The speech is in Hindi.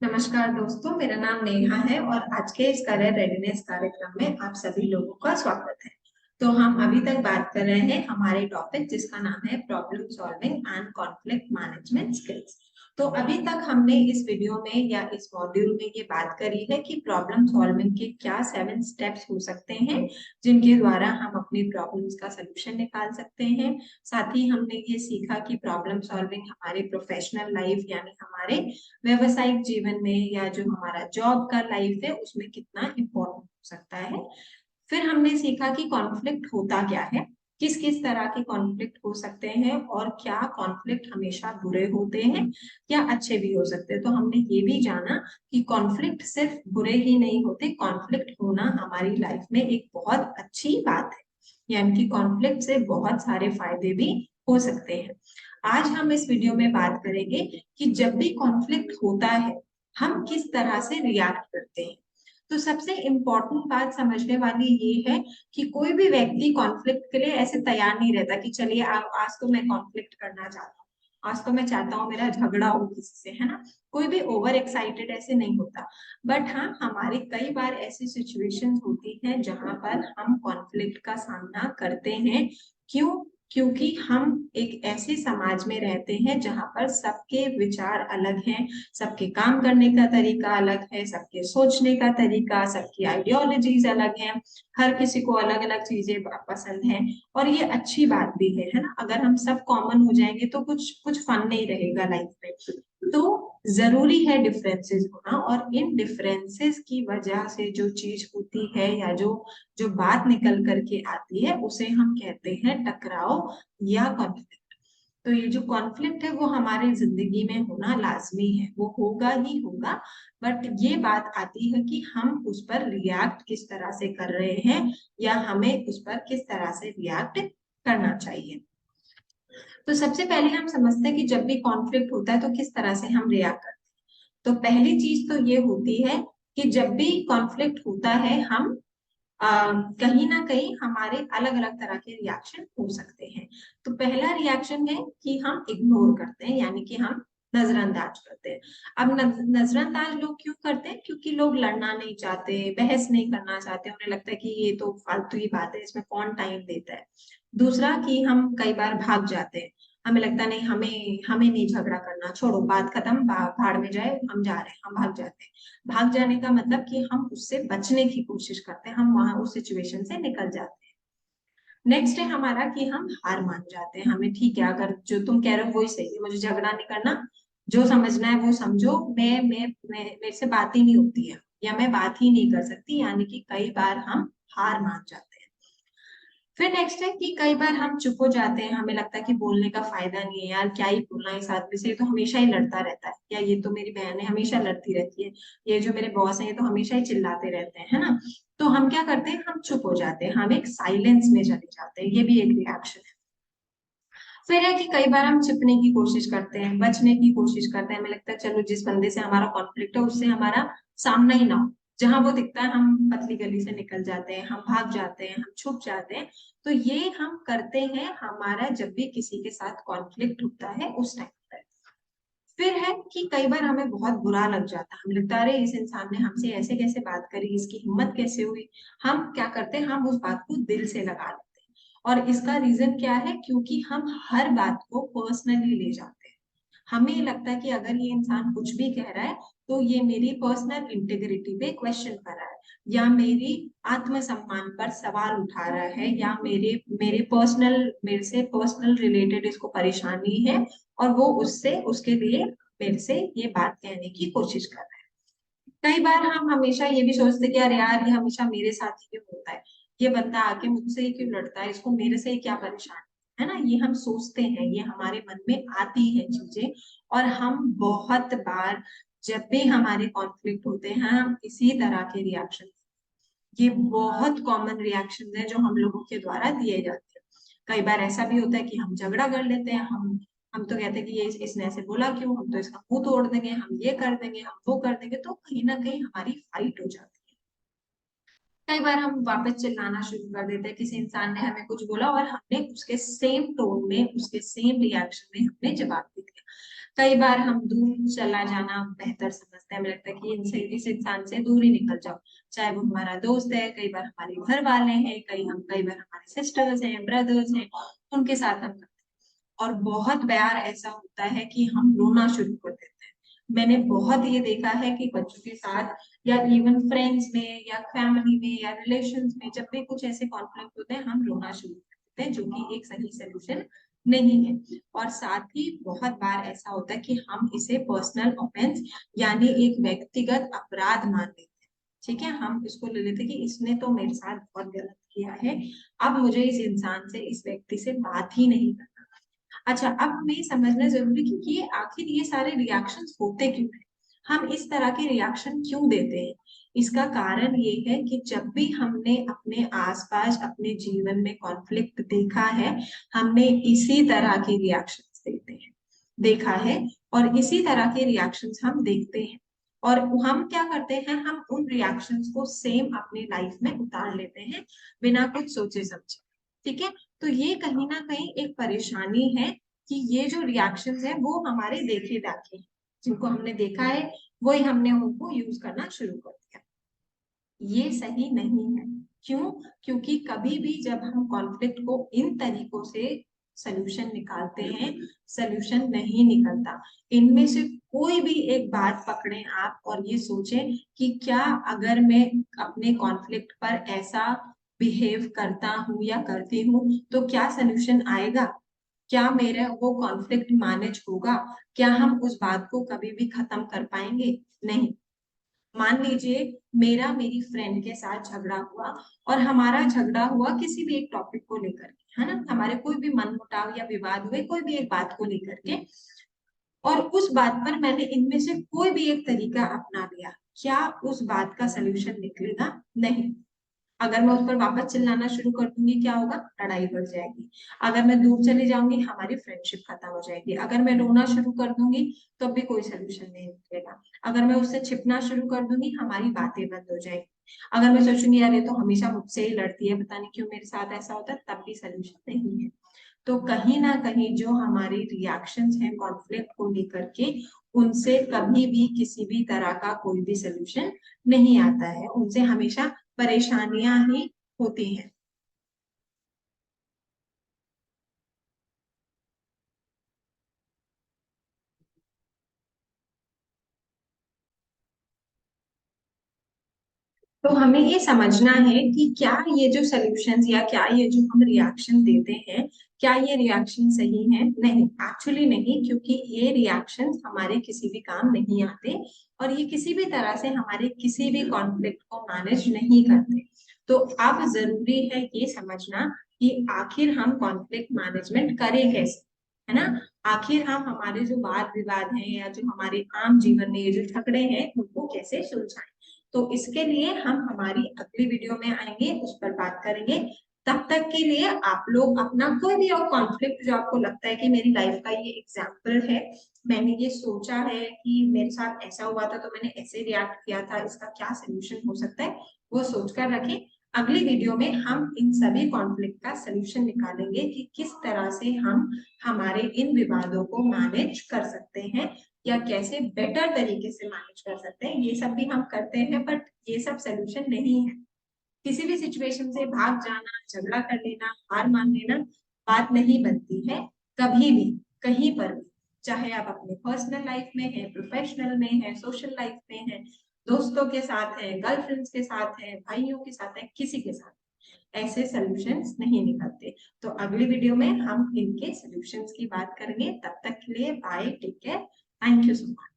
नमस्कार दोस्तों, मेरा नाम नेहा है और आज के इस करियर रेडीनेस कार्यक्रम में आप सभी लोगों का स्वागत है। तो हम अभी तक बात कर रहे हैं हमारे टॉपिक जिसका नाम है problem solving and conflict management skills. तो अभी तक हमने इस वीडियो में या इस मॉड्यूल में ये बात करी है कि प्रॉब्लम सॉल्विंग के क्या 7 स्टेप्स हो सकते हैं जिनके द्वारा हम अपनी प्रॉब्लम्स का सलूशन निकाल सकते हैं। साथ ही हमने ये सीखा कि प्रॉब्लम सॉल्विंग हमारे प्रोफेशनल लाइफ यानी हमारे व्यवसायिक जीवन में या जो हमारा जॉब का लाइफ है उसमें कितना इम्पोर्टेंट हो सकता है। फिर हमने सीखा कि कॉन्फ्लिक्ट होता क्या है, किस किस तरह के कॉन्फ्लिक्ट हो सकते हैं और क्या कॉन्फ्लिक्ट हमेशा बुरे होते हैं या अच्छे भी हो सकते हैं। तो हमने ये भी जाना कि कॉन्फ्लिक्ट सिर्फ बुरे ही नहीं होते, कॉन्फ्लिक्ट होना हमारी लाइफ में एक बहुत अच्छी बात है, यानी कि कॉन्फ्लिक्ट से बहुत सारे फायदे भी हो सकते हैं। आज हम इस वीडियो में बात करेंगे कि जब भी कॉन्फ्लिक्ट होता है हम किस तरह से रिएक्ट करते हैं। तो सबसे इम्पोर्टेंट बात समझने वाली ये है कि कोई भी व्यक्ति कॉन्फ्लिक्ट के लिए ऐसे तैयार नहीं रहता कि चलिए आज तो मैं कॉन्फ्लिक्ट करना चाहता हूँ, आज तो मैं चाहता हूँ मेरा झगड़ा हो किसी से, है ना। कोई भी ओवर एक्साइटेड ऐसे नहीं होता। बट हाँ, हमारी कई बार ऐसी सिचुएशंस होती हैं जहां पर हम कॉन्फ्लिक्ट का सामना करते हैं। क्यों? क्योंकि हम एक ऐसे समाज में रहते हैं जहां पर सबके विचार अलग हैं, सबके काम करने का तरीका अलग है, सबके सोचने का तरीका, सबकी आइडियोलॉजीज अलग हैं। हर किसी को अलग अलग चीजें पसंद हैं और ये अच्छी बात भी है ना। अगर हम सब कॉमन हो जाएंगे तो कुछ कुछ फन नहीं रहेगा लाइफ में। तो जरूरी है डिफरेंसेस होना, और इन डिफरेंसेस की वजह से जो चीज होती है या जो जो बात निकल करके आती है उसे हम कहते हैं टकराव या कॉन्फ्लिक्ट। तो ये जो कॉन्फ्लिक्ट है वो हमारे जिंदगी में होना लाजमी है, वो होगा ही होगा। बट ये बात आती है कि हम उस पर रिएक्ट किस तरह से कर रहे हैं या हमें उस पर किस तरह से रिएक्ट करना चाहिए। तो सबसे पहले हम समझते हैं कि जब भी कॉन्फ्लिक्ट होता है तो किस तरह से हम रिएक्ट करते हैं। तो पहली चीज तो ये होती है कि जब भी कॉन्फ्लिक्ट होता है हम कहीं ना कहीं हमारे अलग अलग तरह के रिएक्शन हो सकते हैं। तो पहला रिएक्शन है कि हम इग्नोर करते हैं, यानी कि हम नजरअंदाज करते हैं। अब नजरअंदाज लोग क्यों करते हैं? क्योंकि लोग लड़ना नहीं चाहते, बहस नहीं करना चाहते, उन्हें लगता है कि ये तो फालतू की बात है, इसमें कौन टाइम देता है। दूसरा कि हम कई बार भाग जाते हैं, हमें लगता नहीं, हमें हमें नहीं झगड़ा करना, छोड़ो बात खत्म, भाड़ में जाए, हम जा रहे हैं, हम भाग जाते हैं। भाग जाने का मतलब कि हम उससे बचने की कोशिश करते हैं, हम वहां उस सिचुएशन से निकल जाते हैं। नेक्स्ट है हमारा कि हम हार मान जाते हैं, हमें ठीक है, अगर जो तुम कह रहे हो वही सही है, मुझे झगड़ा नहीं करना, जो समझना है वो समझो, मैं मेरे से बात ही नहीं होती है या मैं बात ही नहीं कर सकती, यानी कि कई बार हम हार मान जाते हैं। फिर नेक्स्ट है कि कई बार हम चुप हो जाते हैं, हमें लगता है कि बोलने का फायदा नहीं है यार, क्या ही बोलना है इस आदमी से, ये तो हमेशा ही लड़ता रहता है, या ये तो मेरी बहन है हमेशा लड़ती रहती है, ये जो मेरे बॉस है ये तो हमेशा ही चिल्लाते रहते हैं, है ना। तो हम क्या करते हैं, हम चुप हो जाते हैं, हम एक साइलेंस में चले जाते हैं, ये भी एक रिएक्शन है। फिर है कि कई बार हम छिपने की कोशिश करते हैं, बचने की कोशिश करते हैं, हमें लगता है चलो जिस बंदे से हमारा कॉन्फ्लिक्ट है उससे हमारा सामना ही ना हो, जहां वो दिखता है हम पतली गली से निकल जाते हैं, हम भाग जाते हैं, हम छुप जाते हैं। तो ये हम करते हैं हमारा जब भी किसी के साथ कॉन्फ्लिक्ट होता है उस टाइम पर। फिर है कि कई बार हमें बहुत बुरा लग जाता है, हमें लगता है अरे इस इंसान ने हमसे ऐसे कैसे बात करी, इसकी हिम्मत कैसे हुई। हम क्या करते हैं, हम उस बात को दिल से लगा लेते हैं। और इसका रीजन क्या है? क्योंकि हम हर बात को पर्सनली ले जाते हैं। हमें लगता है कि अगर ये इंसान कुछ भी कह रहा है तो ये मेरी पर्सनल इंटेग्रिटी पे क्वेश्चन कर रहा है, या मेरी आत्मसम्मान पर सवाल उठा रहा है, या मेरे से पर्सनल रिलेटेड इसको परेशानी है और वो उससे उसके लिए मेरे से ये बात कहने की कोशिश कर रहा है। कई बार हम हमेशा ये भी सोचते कि अरे यार ये हमेशा मेरे साथ ही क्यों होता है, ये बंदा आके मुझसे ही क्यों लड़ता है, इसको मेरे से ही क्या परेशान है ना। ये हम सोचते हैं, ये हमारे मन में आती है चीजें। और हम बहुत बार जब भी हमारे कॉन्फ्लिक्ट होते हैं हम इसी तरह के रिएक्शन, ये बहुत कॉमन रिएक्शन है जो हम लोगों के द्वारा दिए जाते हैं। कई बार ऐसा भी होता है कि हम झगड़ा कर लेते हैं, हम तो कहते हैं कि ये इसने ऐसे बोला क्यों, हम तो इसका मुंह तोड़ देंगे, हम ये कर देंगे, हम वो कर देंगे, तो कहीं ना कहीं हमारी फाइट हो जाती है। कई बार हम वापस चिल्लाना शुरू कर देते हैं, किसी इंसान ने हमें कुछ बोला और हमने उसके सेम टोन में, उसके सेम रिएक्शन में हमने जवाब दे दिया। कई बार हम दूर चला जाना बेहतर समझते हैं, हमें लगता है कि इनसे इस इंसान से दूर ही निकल जाओ, चाहे वो हमारा दोस्त है, कई बार हमारे घर वाले हैं, कई बार हमारे सिस्टर्स हैं, ब्रदर्स हैं, उनके साथ हम करते हैं। और बहुत बार ऐसा होता है कि हम रोना शुरू कर देते हैं। मैंने बहुत ये देखा है कि बच्चों के साथ या इवन फ्रेंड्स में या फैमिली में या रिलेशंस में जब भी कुछ ऐसे कॉन्फ्लिक्ट होते हैं हम रोना शुरू कर देते हैं, जो कि एक सही सोल्यूशन नहीं है। और साथ ही बहुत बार ऐसा होता है कि हम इसे पर्सनल ऑफेंस यानी एक व्यक्तिगत अपराध मान लेते हैं। ठीक है, हम इसको ले लेते हैं कि इसने तो मेरे साथ बहुत गलत किया है, अब मुझे इस इंसान से, इस व्यक्ति से बात ही नहीं करना। अच्छा, अब हमें ये समझना जरूरी कि ये आखिर ये सारे रिएक्शंस होते क्यों हैं, हम इस तरह के रिएक्शन क्यों देते हैं। इसका कारण ये है कि जब भी हमने अपने आसपास अपने जीवन में कॉन्फ्लिक्ट देखा है, हमने इसी तरह के रिएक्शंस देते हैं, देखा है, और इसी तरह के रिएक्शंस हम देखते हैं। और हम क्या करते हैं, हम उन रिएक्शंस को सेम अपनी लाइफ में उतार लेते हैं बिना कुछ सोचे समझे। ठीक है, तो ये कहीं ना कहीं एक परेशानी है कि ये जो रिएक्शंस है वो हमारे देखे दाखे हैं, जिनको हमने देखा है वही हमने उनको यूज करना शुरू कर दिया। ये सही नहीं है। क्यों? क्योंकि कभी भी जब हम कॉन्फ्लिक्ट को इन तरीकों से सल्यूशन निकालते हैं, सल्यूशन नहीं निकलता। इनमें से कोई भी एक बात पकड़ें आप और ये सोचें कि क्या अगर मैं अपने कॉन्फ्लिक्ट पर ऐसा बिहेव करता हूँ या करती हूँ तो क्या सल्यूशन आएगा, क्या मेरा वो कॉन्फ्लिक्ट मैनेज होगा, क्या हम उस बात को कभी भी खत्म कर पाएंगे? नहीं। मान लीजिए मेरा मेरी फ्रेंड के साथ झगड़ा हुआ, और हमारा झगड़ा हुआ किसी भी एक टॉपिक को लेकर के, है ना, हमारे कोई भी मनमुटाव या विवाद हुए कोई भी एक बात को लेकर के, और उस बात पर मैंने इनमें से कोई भी एक तरीका अपना लिया, क्या उस बात का सलूशन निकलेगा? नहीं। अगर मैं उस पर वापस चिल्लाना शुरू कर दूंगी क्या होगा, लड़ाई बढ़ जाएगी। अगर मैं दूर चली जाऊंगी हमारी फ्रेंडशिप खत्म हो जाएगी। अगर मैं रोना शुरू कर दूंगी तो भी कोई सोल्यूशन नहीं निकलेगा। अगर मैं उससे छिपना शुरू कर दूंगी हमारी बातें बंद हो जाएगी। अगर मैं सोचूंगी यार ये तो हमेशा मुझसे ही लड़ती है, पता नहीं क्यों मेरे साथ ऐसा होता है, तब भी सोल्यूशन नहीं है। तो कहीं ना कहीं जो हमारे रिएक्शंस हैं कॉन्फ्लिक्ट को लेकर के, उनसे कभी भी किसी भी तरह का कोई भी सोल्यूशन नहीं आता है, उनसे हमेशा परेशानियां ही होती हैं। तो हमें ये समझना है कि क्या ये जो सॉल्यूशंस या क्या ये जो हम रिएक्शन देते हैं, क्या ये रिएक्शन सही है? नहीं, एक्चुअली नहीं, क्योंकि ये रिएक्शंस हमारे किसी भी काम नहीं आते, और ये किसी भी तरह से हमारे किसी भी कॉन्फ्लिक्ट को मैनेज नहीं करते। तो अब जरूरी है ये समझना कि आखिर हम कॉन्फ्लिक्ट मैनेजमेंट करें कैसे, है ना। आखिर हम हमारे जो वाद विवाद हैं या जो हमारे आम जीवन में ये जो झगड़े हैं उनको कैसे सुलझाएं। तो इसके लिए हम हमारी अगली वीडियो में आएंगे, उस पर बात करेंगे। तब तक के लिए आप लोग अपना कोई भी और कॉन्फ्लिक्ट जो आपको लगता है कि मेरी लाइफ का ये एग्जाम्पल है, मैंने ये सोचा है कि मेरे साथ ऐसा हुआ था तो मैंने ऐसे रिएक्ट किया था, इसका क्या सोल्यूशन हो सकता है, वो सोचकर रखें। अगली वीडियो में हम इन सभी कॉन्फ्लिक्ट का सोल्यूशन निकालेंगे कि किस तरह से हम हमारे इन विवादों को मैनेज कर सकते हैं या कैसे बेटर तरीके से मैनेज कर सकते हैं। ये सब भी हम करते हैं, बट ये सब सोल्यूशन नहीं है। किसी भी सिचुएशन से भाग जाना, झगड़ा कर लेना, हार मान लेना बात नहीं बनती है कभी भी, कहीं पर भी। चाहे आप अपने पर्सनल लाइफ में है, प्रोफेशनल में है, सोशल लाइफ में है, दोस्तों के साथ है, गर्लफ्रेंड्स के साथ है, भाइयों के साथ है, किसी के साथ ऐसे सॉल्यूशंस नहीं निकलते। तो अगली वीडियो में हम इनके सॉल्यूशंस की बात करेंगे। तब तक के लिए bye, take care, thank you so much.